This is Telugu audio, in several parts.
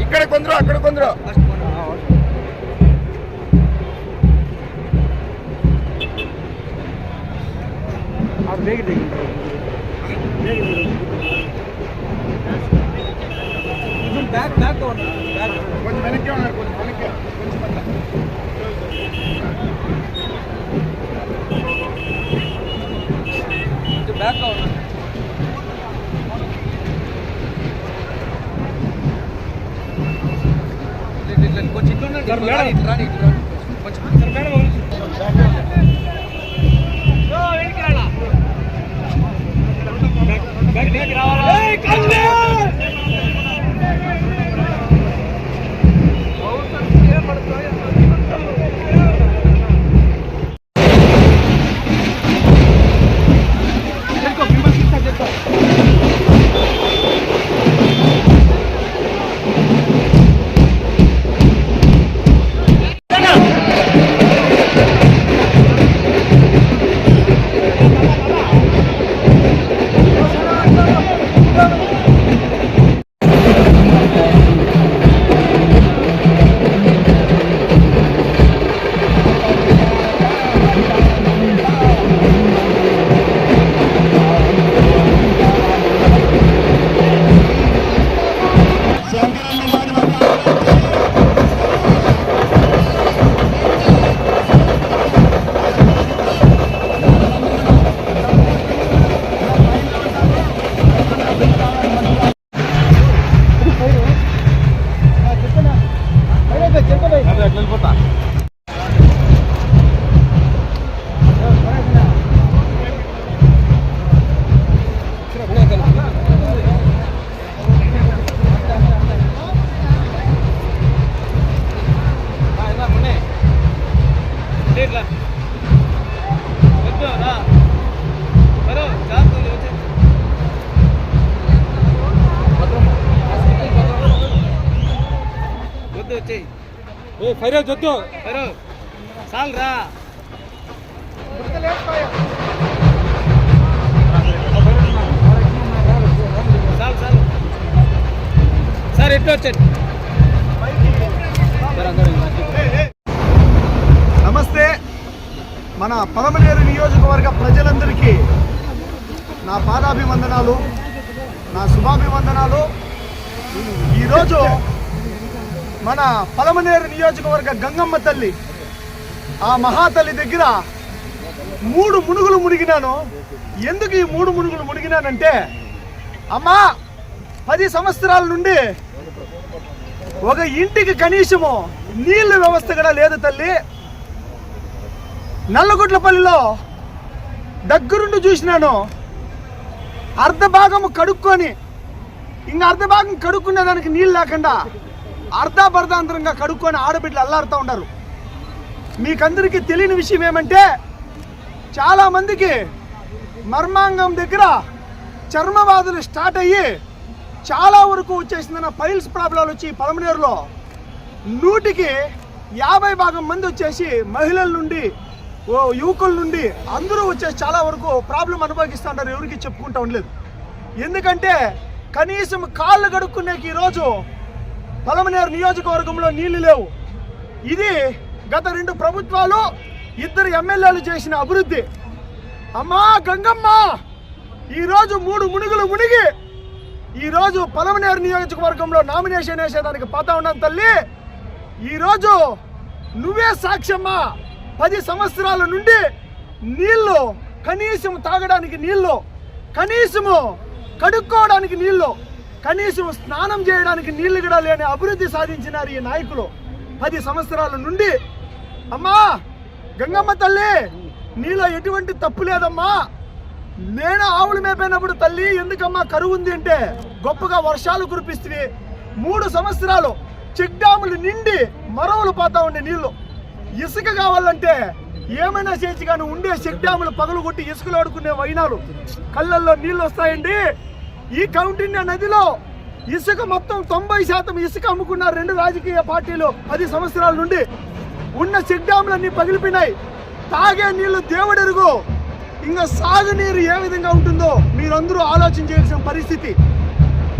ఇక్కడ కొందరు అక్కడ కొందరు కొంచెం వెనక్కి ఉన్నారు, కొంచెం వెనక్కి కొంచెం బ్యాక్ ఉన్నారు. కొంచెం ఫైరో జొద్దు ఫైరో సాల్ రా సార్ ఎట్లా వచ్చాడు. నమస్తే. మన పలమనేరు నియోజకవర్గ ప్రజలందరికీ నా పాదాభివందనాలు, నా శుభాభివందనాలు. ఈరోజు మన పలమనేరు నియోజకవర్గ గంగమ్మ తల్లి, ఆ మహాతల్లి దగ్గర 3 మునుగులు మునిగినాను. ఎందుకు ఈ 3 మునుగులు మునిగినానంటే, అమ్మా 10 సంవత్సరాల నుండి ఒక ఇంటికి కనీసము నీళ్ళ వ్యవస్థ కూడా లేదు తల్లి. నల్లగుడ్లపల్లిలో దగ్గరుండి చూసినాను. అర్ధ భాగము కడుక్కొని ఇంకా అర్ధ భాగం కడుక్కునే దానికి నీళ్ళు లేకుండా అర్ధాపర్ధాంతరంగా కడుక్కొని ఆడబిడ్డలు అల్లాడుతూ ఉన్నారు. మీకందరికీ తెలియని విషయం ఏమంటే, చాలామందికి మర్మాంగం దగ్గర చర్మవాదులు స్టార్ట్ అయ్యి చాలా వరకు వచ్చేసిందన్న పైల్స్ ప్రాబ్లాలు వచ్చి పలమనేరులో 100కి 50% మంది వచ్చేసి మహిళల నుండి యువకుల నుండి అందరూ వచ్చేసి చాలా వరకు ప్రాబ్లం అనుభవిస్తుంటారు. ఎవరికి చెప్పుకుంటా ఉండలేదు. ఎందుకంటే కనీసం కాళ్ళు కడుక్కునేకి ఈరోజు పలమనేరు నియోజకవర్గంలో నీళ్లు లేవు. ఇది గత 2 ప్రభుత్వాలు 2 ఎమ్మెల్యేలు చేసిన అభివృద్ధి. అమ్మా గంగమ్మ ఈరోజు 3 మునుగులు మునిగి ఈరోజు పలమనేరు నియోజకవర్గంలో నామినేషన్ వేసేదానికి పోతా ఉన్నాను తల్లి. ఈరోజు నువ్వే సాక్ష్యమ్మా. 10 సంవత్సరాల నుండి నీళ్లు, కనీసం తాగడానికి నీళ్లు, కనీసము కడుక్కోవడానికి నీళ్లు, కనీసం స్నానం చేయడానికి నీళ్లు కూడా లేని అభివృద్ధి సాధించినారు ఈ నాయకులు 10 సంవత్సరాల నుండి. అమ్మా గంగమ్మ తల్లి, నీలో ఎటువంటి తప్పు లేదమ్మా. నేను ఆవులు మేపైనప్పుడు తల్లి ఎందుకమ్మా కరువు ఉంది అంటే, గొప్పగా వర్షాలు కురిపిస్తే 3 సంవత్సరాలు చెక్ డ్యాములు నిండి మరవలు పోతా ఉండే నీళ్లు. ఇసుక కావాలంటే ఏమైనా చేసి కానీ ఉండే చెక్ డ్యాములు పగలు కొట్టి ఇసుకలు ఆడుకునే వైనాలు కళ్ళల్లో నీళ్ళు వస్తాయండి. ఈ కౌంటిన్య నదిలో ఇసుక మొత్తం 90% ఇసుక అమ్ముకున్నారు 2 రాజకీయ పార్టీలు 10 సంవత్సరాల నుండి. ఉన్న చెక్ డ్యాములన్నీ పగిలిపోయినాయి. తాగే నీళ్లు దేవుడెరుగు. ఇంకా సాగునీరు ఏ విధంగా ఉంటుందో మీరందరూ ఆలోచన చేయాల్సిన పరిస్థితి.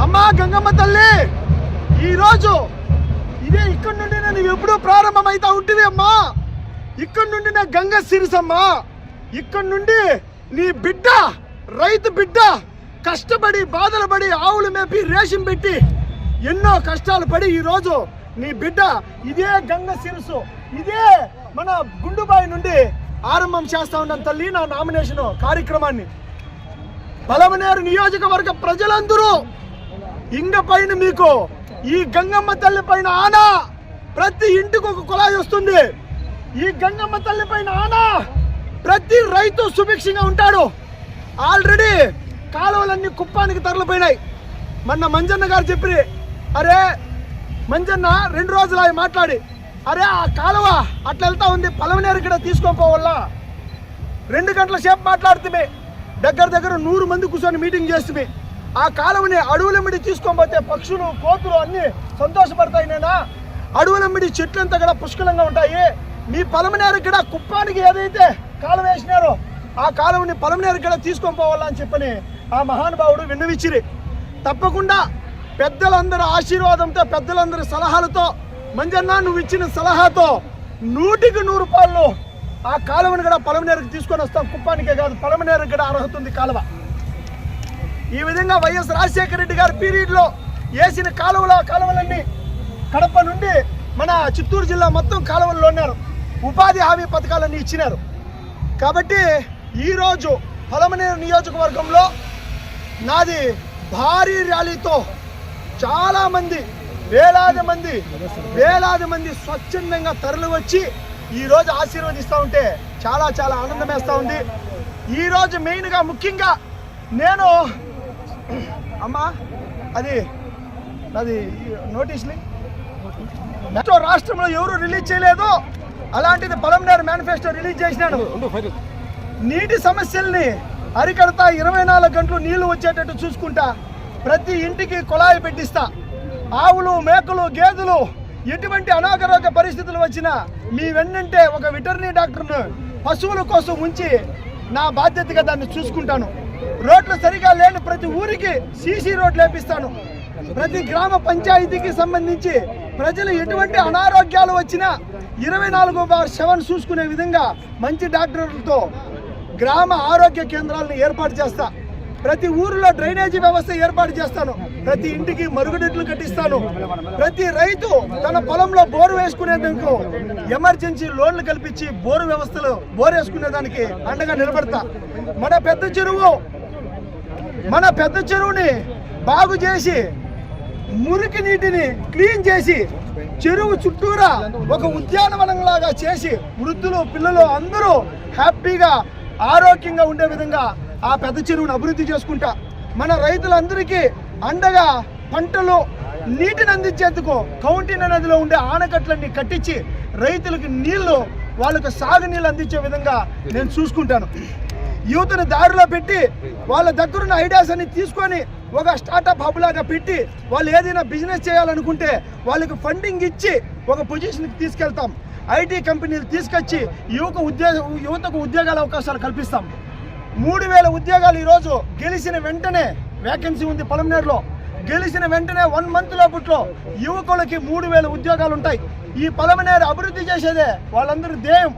అమ్మా గంగమ్మ తల్లి, ఈరోజు నువ్వు ఎప్పుడూ ప్రారంభమైతా ఉంటివి అమ్మా. ఇక్కడ నుండి నా గంగ సిరిసమ్మా, ఇక్కడ నుండి నీ బిడ్డ, రైతు బిడ్డ కష్టపడి బాధలు పడి ఆవులు మేపి రేషం పెట్టి ఎన్నో కష్టాలు పడి ఈరోజు నీ బిడ్డ ఇదే గంగ సిరుసు, ఇదే మన గుండుబాయి నుండి ఆరంభం చేస్తా ఉన్నాను తల్లి నా నామినేషన్ కార్యక్రమాన్ని. పలమనేరు నియోజకవర్గ ప్రజలందరూ ఇంగ పైన మీకు ఈ గంగమ్మ తల్లి పైన ఆనా, ప్రతి ఇంటికి ఒక కుళాయి వస్తుంది. ఈ గంగమ్మ తల్లి పైన ఆనా, ప్రతి రైతు సుభిక్షంగా ఉంటాడు. ఆల్రెడీ కాలువలన్నీ కుప్పానికి తరలిపోయినాయి. మొన్న మంజన్న గారు చెప్పి, అరే మంజన్న 2 రోజులు అవి మాట్లాడి, అరే ఆ కాలువ అట్లా వెళ్తా ఉంది, పలమనేరు కూడా తీసుకోపోవాలా. 2 గంటల సేపు మాట్లాడుతుంది. దగ్గర 100 మంది కూర్చొని మీటింగ్ చేస్తుంది. ఆ కాలువని అడవులమ్మిడి తీసుకోకపోతే పక్షులు కోతులు అన్నీ సంతోషపడతాయి. నేనా అడవులమ్మిడి చెట్లంతా కూడా పుష్కలంగా ఉంటాయి. మీ పలమనేరు కూడా కుప్పానికి ఏదైతే కాలువ వేసినారో ఆ కాలువని పలమనేరు కూడా తీసుకొని పోవాలా అని చెప్పని ఆ మహానుభావుడు విన్నవిచ్చిరి. తప్పకుండా పెద్దలందరి ఆశీర్వాదంతో, పెద్దలందరి సలహాలతో, మంజన్న నువ్వు ఇచ్చిన సలహాతో 100కి 100 రూపాయలు ఆ కాలువని కూడా పలమనేరుకి తీసుకొని వస్తాం. కుప్పానికే కాదు, పలమనేరుకి కూడా అర్హత ఉంది కాలువ. ఈ విధంగా వైఎస్ రాజశేఖర రెడ్డి గారి పీరియడ్లో వేసిన కాలువలన్నీ కడప నుండి మన చిత్తూరు జిల్లా మొత్తం కాలువల్లో ఉన్నారు. ఉపాధి హామీ పథకాలన్నీ ఇచ్చినారు. కాబట్టి ఈరోజు పలమనేరు నియోజకవర్గంలో నాది భారీ ర్యాలీతో చాలామంది వేలాది మంది స్వచ్ఛందంగా తరలి వచ్చి ఈరోజు ఆశీర్వదిస్తూ ఉంటే చాలా ఆనందం వేస్తూ ఉంది. ఈరోజు మెయిన్గా ముఖ్యంగా నేను అమ్మా అది నోటీస్ని రాష్ట్రంలో ఎవరు రిలీజ్ చేయలేదు, అలాంటిది పలమనేరు మేనిఫెస్టో రిలీజ్ చేసినాడు. నీటి సమస్యల్ని అరికడతా, 24 గంటలు నీళ్లు వచ్చేటట్టు చూసుకుంటా, ప్రతి ఇంటికి కుళాయి పెట్టిస్తా. ఆవులు మేకలు గేదెలు ఎటువంటి అనారోగ్య పరిస్థితులు వచ్చినా మీ వెన్నంటే ఒక వెటర్నరీ డాక్టర్ను పశువుల కోసం ఉంచి నా బాధ్యతగా దాన్ని చూసుకుంటాను. రోడ్లు సరిగా లేని ప్రతి ఊరికి సీసీ రోడ్లు వేపిస్తాను. ప్రతి గ్రామ పంచాయతీకి సంబంధించి ప్రజలు ఎటువంటి అనారోగ్యాలు వచ్చినా 24/7 చూసుకునే విధంగా మంచి డాక్టర్లతో గ్రామ ఆరోగ్య కేంద్రాలను ఏర్పాటు చేస్తా. ప్రతి ఊరిలో డ్రైనేజీ వ్యవస్థ ఏర్పాటు చేస్తాను. ప్రతి ఇంటికి మరుగుదొడ్లు కట్టిస్తాను. ప్రతి రైతు తన పొలంలో బోరు వేసుకునేందుకు ఎమర్జెన్సీ లోన్లు కల్పించి బోరు వేసుకునేదానికి అండగా నిలబడతా. మన పెద్ద చెరువుని బాగు చేసి మురికి నీటిని క్లీన్ చేసి చెరువు చుట్టూరా ఒక ఉద్యానవనంలాగా చేసి వృద్ధులు పిల్లలు అందరూ హ్యాపీగా ఆరోగ్యంగా ఉండే విధంగా ఆ పెద్ద చెరువును అభివృద్ధి చేసుకుంటా. మన రైతులందరికీ అండగా పంటలు నీటిని అందించేందుకు కౌంటిన నదిలో ఉండే ఆనకట్లన్నీ కట్టించి రైతులకు వాళ్ళకు సాగునీళ్ళు అందించే విధంగా నేను చూసుకుంటాను. యూత్ని దారిలో పెట్టి వాళ్ళ దగ్గరున్న ఐడియాస్ అన్ని తీసుకొని ఒక స్టార్టప్ హబ్ లాగా పెట్టి వాళ్ళు ఏదైనా బిజినెస్ చేయాలనుకుంటే వాళ్ళకి ఫండింగ్ ఇచ్చి ఒక పొజిషన్కి తీసుకెళ్తాం. ఐటీ కంపెనీలు తీసుకొచ్చి యువతకు ఉద్యోగాల అవకాశాలు కల్పిస్తాం. 3000 ఉద్యోగాలు ఈరోజు గెలిచిన వెంటనే వేకెన్సీ ఉంది పలమనేరులో. గెలిచిన వెంటనే 1 మంత్ లోపట్లో యువకులకి 3000 ఉద్యోగాలు ఉంటాయి. ఈ పలమనేరు అభివృద్ధి చేసేదే వాళ్ళందరూ ధ్యేయం.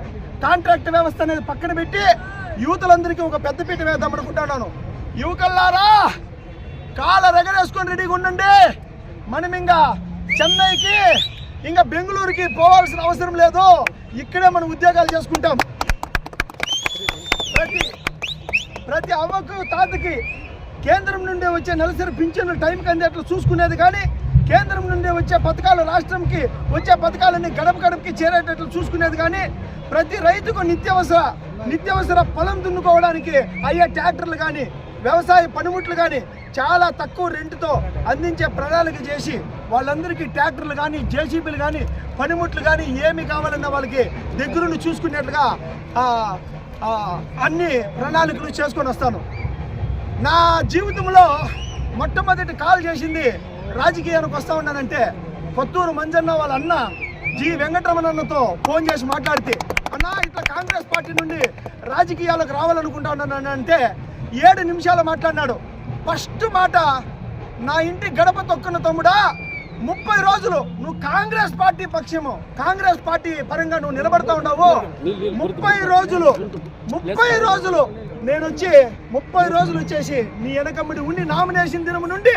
కాంట్రాక్ట్ వ్యవస్థ అనేది పక్కన పెట్టి యువతులందరికీ ఒక పెద్దపీట వేద్దాం అనుకుంటున్నాను. యువకులారా కాల రెగరేసుకొని రెడీగా ఉండండి. మనం ఇంకా చెన్నైకి ఇంకా బెంగళూరుకి పోవాల్సిన అవసరం లేదు. ఇక్కడే మనం ఉద్యోగాలు చేసుకుంటాం. ప్రతి అవ్వకు తాతకి కేంద్రం నుండి వచ్చే నెలసరి పింఛన్లు టైంకి అందేట్లు చూసుకునేది కానీ, కేంద్రం నుండి వచ్చే పథకాలు రాష్ట్రంకి వచ్చే పథకాలన్నీ గడపకి చేరేటట్లు చూసుకునేది కానీ, ప్రతి రైతుకు నిత్యావసర పొలం దున్నుకోవడానికి అయ్యే ట్రాక్టర్లు కానీ వ్యవసాయ పనిముట్లు కానీ చాలా తక్కువ రెంట్తో అందించే ప్రణాళిక చేసి వాళ్ళందరికీ ట్రాక్టర్లు కానీ జేసీబీలు కానీ పనిముట్లు కానీ ఏమి కావాలన్నా వాళ్ళకి దగ్గరుండి చూసుకునేట్లుగా అన్ని ప్రణాళికలు చేసుకొని వస్తాను. నా జీవితంలో మొట్టమొదటి కాల్ చేసింది రాజకీయానికి వస్తూ ఉన్నానంటే కొత్తూరు మంజన్న వాళ్ళ అన్న జి వెంకటరమణ అన్నతో ఫోన్ చేసి మాట్లాడితే, అన్న ఇట్లా కాంగ్రెస్ పార్టీ నుండి రాజకీయాలకు రావాలనుకుంటా ఉన్నాను అంటే 7 నిమిషాలు మాట్లాడినాడు. ఫస్ట్ మాట, నా ఇంటి గడప తొక్కన తమ్ముడా, 30 రోజులు నువ్వు కాంగ్రెస్ పార్టీ పక్షము, కాంగ్రెస్ పార్టీ పరంగా నువ్వు నిలబడతా ఉన్నావు. 30 రోజులు నేను వచ్చి 30 రోజులు వచ్చేసి నీ వెనకమ్మడి ఉండి నామినేషన్ దినం నుండి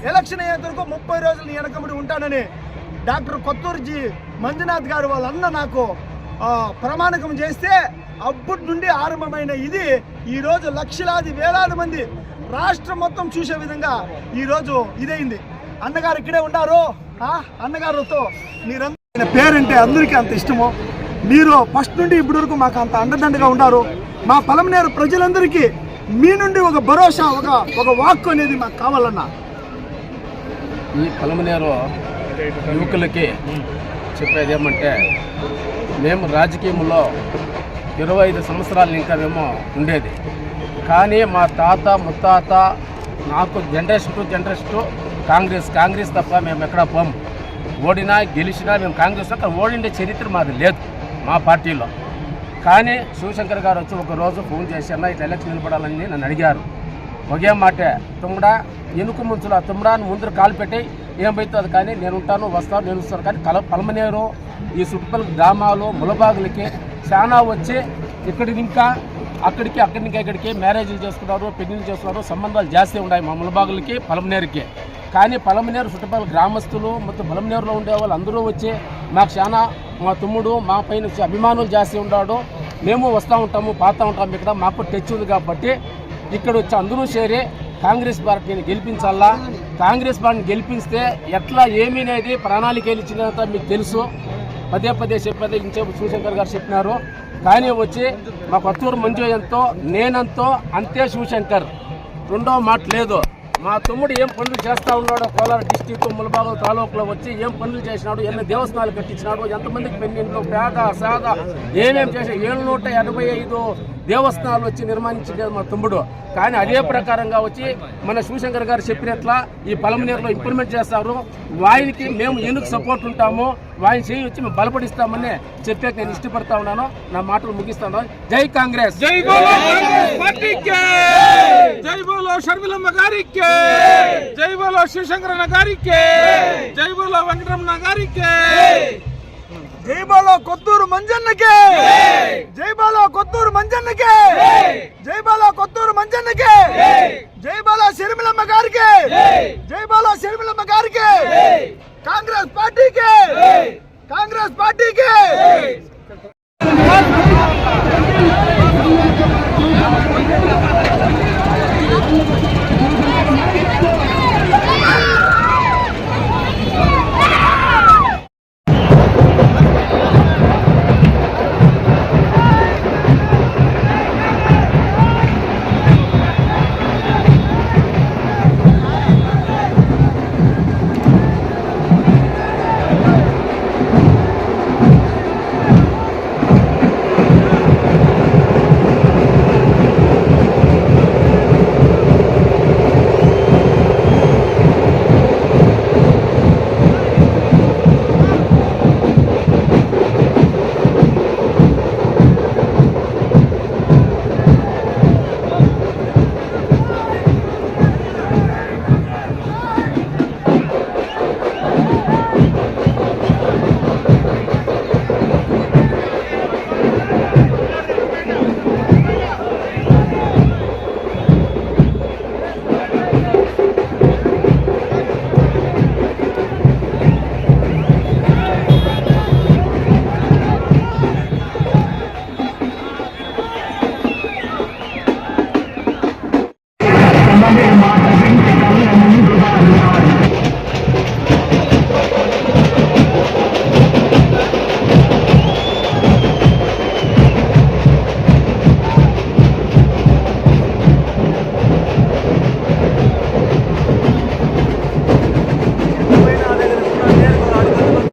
ఎలక్షన్ అయ్యేంత వరకు 30 రోజులు నీ వెనకమ్మడి ఉంటానని డాక్టర్ కొత్తూరుజీ మంజునాథ్ గారు వాళ్ళ అన్న నాకు ప్రమాణకం చేస్తే అప్పటి నుండి ఆరంభమైన ఇది ఈరోజు లక్షలాది వేలాది మంది రాష్ట్రం మొత్తం చూసే విధంగా ఈరోజు ఇదైంది. అన్నగారు ఇక్కడే ఉన్నారు. అన్నగారితో మీరంతా పేరంటే అందరికీ అంత ఇష్టము. మీరు ఫస్ట్ నుండి ఇప్పటి వరకు మాకు అంత అండదండగా ఉన్నారు. మా పలమనేరు ప్రజలందరికీ మీ నుండి ఒక భరోసా, ఒక వాక్కు అనేది మాకు కావాలన్నా. ఈ పలమనేరు యువకులకి చెప్పేది ఏమంటే, మేము రాజకీయంలో 25 సంవత్సరాలు ఇంకా మేము ఉండేది. కానీ మా తాత ముత్తాత నాకు జనరేషన్ టు కాంగ్రెస్ తప్ప మేము ఎక్కడ పోము. ఓడినా గెలిచినా మేము కాంగ్రెస్ అక్కడ ఓడిండే చరిత్ర మాది లేదు మా పార్టీలో. కానీ శివశంకర్ గారు వచ్చి ఒకరోజు ఫోన్ చేసి అన్న ఇట్లా ఎలక్షన్ నిలబడాలని నన్ను అడిగారు. ఒకే మాటే, తుమ్మడా ఎనుకు ముంచులా తుమ్మడాని ముందర కాలు పెట్టి ఏమైతుంది కానీ నేను ఉంటాను, వస్తాను, నేను వస్తాను. కానీ పలమనేరు ఈ చుట్టుపక్కల గ్రామాలు ములబాగులకి చాలా వచ్చి ఇక్కడికి ఇంకా అక్కడికి ఇక్కడికి మ్యారేజ్లు చేసుకున్నారు, పెళ్లిళ్ళు చేసుకున్నారు. సంబంధాలు జాస్తి ఉన్నాయి మా ములబాగులకి పలమనేరుకి. కానీ పలమనేరు చుట్టుపక్కల గ్రామస్తులు మొత్తం పలమనేరులో ఉండే వాళ్ళు అందరూ వచ్చి మాకు చాలా మా తమ్ముడు మా పైన వచ్చి అభిమానులు జాస్తి ఉన్నాడు. మేము వస్తూ ఉంటాము, పాతా ఉంటాము. ఇక్కడ మాకు టచ్ ఉంది కాబట్టి ఇక్కడ వచ్చి అందరూ చేరి కాంగ్రెస్ పార్టీని గెలిపించాలా. కాంగ్రెస్ పార్టీని గెలిపిస్తే ఎట్లా ఏమీ అనేది ప్రణాళిక ఇచ్చినంత మీకు తెలుసు. పదే చెప్పేది ఇంచేపు శివశంకర్ గారు చెప్పినారు. కానీ వచ్చి మా కొత్తూరు మంజు ఎంతో నేనంతో అంతే శివశంకర్. రెండో మాట లేదు. మా తమ్ముడు ఏం పనులు చేస్తూ ఉన్నాడో కోలార డిస్టిక్ ములబాగం తాలూకులో వచ్చి ఏం పనులు చేసినాడు, ఎన్ని దేవస్థానాలు కట్టించినాడు, ఎంతమందికి పెన్నింట్లు పేద సాద ఏమేమి చేసి 785 దేవస్థానాలు వచ్చి నిర్మాణించలేదు మా తమ్ముడు. కానీ అదే ప్రకారంగా వచ్చి మన శివశంకర్ గారు చెప్పినట్లా ఈ పలమనేరులో ఇంప్లిమెంట్ చేస్తారు. వాయికి మేము ఎందుకు సపోర్ట్ ఉంటామో వాయిని చేయి వచ్చి మేము బలపడిస్తామని చెప్పాక నేను ఇష్టపడతా ఉన్నాను. నా మాటలు ముగిస్తాను. జై కాంగ్రెస్, జై బోలో పార్టీకి, జై బోలో షర్మిలమ్మ గారికి, జై బోలో శివశంకరన్న గారికి, జై బోలో వెంకటరమణ గారికి, జై బోలో కొత్తూరు మంజన్నకి, జై బోలో కొత్తూరు మంజన్నకి, జై బోలో కొత్తూరు మంజన్నకి, జై బోలో షర్మిలమ్మ గారికి, జై బోలో షర్మిలమ్మ గారికి, కాంగ్రెస్ పార్టీకి, కాంగ్రెస్ పార్టీకి.